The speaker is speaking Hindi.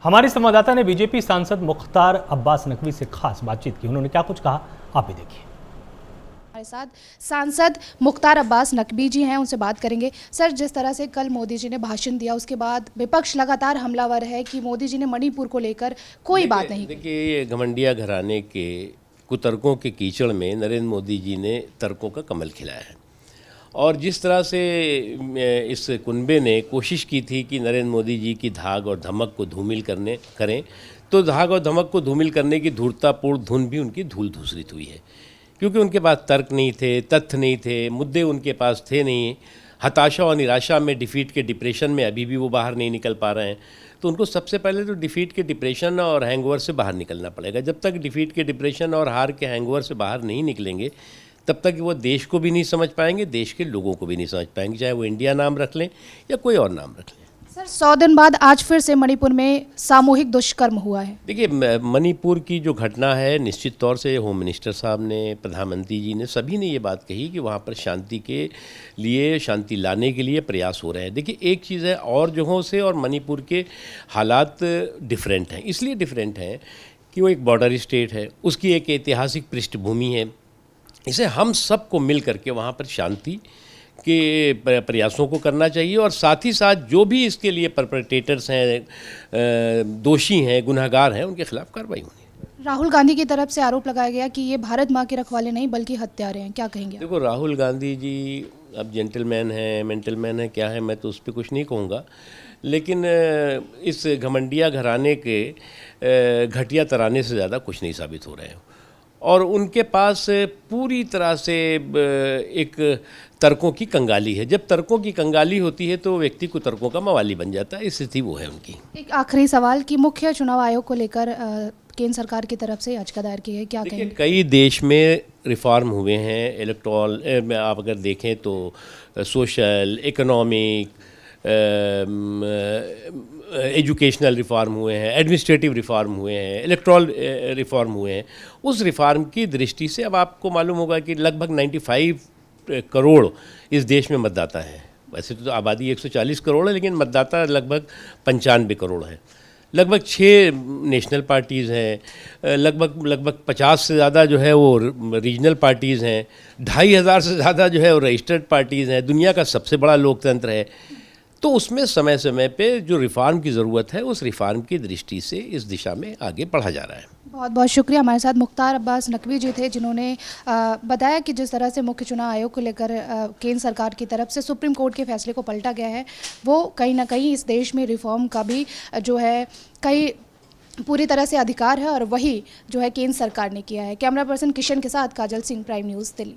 हमारे संवाददाता ने बीजेपी सांसद मुख्तार अब्बास नकवी से खास बातचीत की। उन्होंने क्या कुछ कहा, आप भी देखिए। हमारे साथ सांसद मुख्तार अब्बास नकवी जी हैं, उनसे बात करेंगे। सर, जिस तरह से कल मोदी जी ने भाषण दिया, उसके बाद विपक्ष लगातार हमलावर है कि मोदी जी ने मणिपुर को लेकर कोई बात नहीं की। देखिए, ये घमंडिया घराने के कुतर्कों के कीचड़ में नरेंद्र मोदी जी ने तर्कों का कमल खिलाया है। और जिस तरह से इस कुनबे ने कोशिश की थी कि नरेंद्र मोदी जी की धाक और धमक को धूमिल करें, तो धाक और धमक को धूमिल करने की धूर्ततापूर्ण धुन भी उनकी धूल धूसरित हुई है, क्योंकि उनके पास तर्क नहीं थे, तथ्य नहीं थे, मुद्दे उनके पास थे नहीं। हताशा और निराशा में, डिफीट के डिप्रेशन में अभी भी वो बाहर नहीं निकल पा रहे हैं। तो उनको सबसे पहले तो डिफीट के डिप्रेशन और हैंगओवर से बाहर निकलना पड़ेगा। जब तक डिफीट के डिप्रेशन और हार के हैंगओवर से बाहर नहीं निकलेंगे, तब तक वो देश को भी नहीं समझ पाएंगे, देश के लोगों को भी नहीं समझ पाएंगे, चाहे वो इंडिया नाम रख लें या कोई और नाम रख लें। सर, 100 दिन बाद आज फिर से मणिपुर में सामूहिक दुष्कर्म हुआ है। देखिए, मणिपुर की जो घटना है, निश्चित तौर से होम मिनिस्टर साहब ने, प्रधानमंत्री जी ने, सभी ने ये बात कही कि वहाँ पर शांति के लिए, शांति लाने के लिए प्रयास हो रहे हैं। देखिए, एक चीज़ है, और जगहों से और मणिपुर के हालात डिफरेंट हैं। इसलिए डिफरेंट हैं कि वो एक बॉर्डर स्टेट है, उसकी एक ऐतिहासिक पृष्ठभूमि है। इसे हम सबको मिल करके वहाँ पर शांति के प्रयासों को करना चाहिए, और साथ ही साथ जो भी इसके लिए परपेट्रेटर्स हैं, दोषी हैं, गुनहगार हैं, उनके खिलाफ कार्रवाई होनी है। राहुल गांधी की तरफ से आरोप लगाया गया कि ये भारत माँ के रखवाले नहीं बल्कि हत्यारे हैं, क्या कहेंगे? देखो, राहुल गांधी जी अब जेंटलमैन हैं, मेंटलमैन हैं, क्या है, मैं तो उस पर कुछ नहीं कहूँगा, लेकिन इस घमंडिया घराने के घटिया तराने से ज़्यादा कुछ नहीं साबित हो रहे हैं। और उनके पास पूरी तरह से एक तर्कों की कंगाली है। जब तर्कों की कंगाली होती है तो व्यक्ति को तर्कों का मवाली बन जाता है। स्थिति वो है उनकी। एक आखिरी सवाल कि मुख्य चुनाव आयोग को लेकर केंद्र सरकार की तरफ से याचिका दायर की है, क्या कहेंगे? कई देश में रिफॉर्म हुए हैं इलेक्टोरल में, आप अगर देखें तो सोशल, इकोनॉमिक, एजुकेशनल रिफॉर्म हुए हैं, एडमिनिस्ट्रेटिव रिफॉर्म हुए हैं, इलेक्ट्रल रिफॉर्म हुए हैं। उस रिफॉर्म की दृष्टि से अब आपको मालूम होगा कि लगभग 95 करोड़ इस देश में मतदाता हैं। वैसे तो आबादी 140 करोड़ है, लेकिन मतदाता लगभग 95 करोड़ है। लगभग 6 नेशनल पार्टीज़ हैं, लगभग 50 से ज़्यादा जो है वो रीजनल पार्टीज़ हैं, 2500 से ज़्यादा जो है वो रजिस्टर्ड पार्टीज़ हैं। दुनिया का सबसे बड़ा लोकतंत्र है। तो उसमें समय समय पे जो रिफॉर्म की ज़रूरत है, उस रिफॉर्म की दृष्टि से इस दिशा में आगे बढ़ा जा रहा है। बहुत बहुत शुक्रिया। हमारे साथ मुख्तार अब्बास नकवी जी थे, जिन्होंने बताया कि जिस तरह से मुख्य चुनाव आयोग को लेकर केंद्र सरकार की तरफ से सुप्रीम कोर्ट के फैसले को पलटा गया है, वो कहीं ना कहीं इस देश में रिफॉर्म का भी जो है कई पूरी तरह से अधिकार है, और वही जो है केंद्र सरकार ने किया है। कैमरा पर्सन किशन के साथ काजल सिंह, प्राइम न्यूज़, दिल्ली।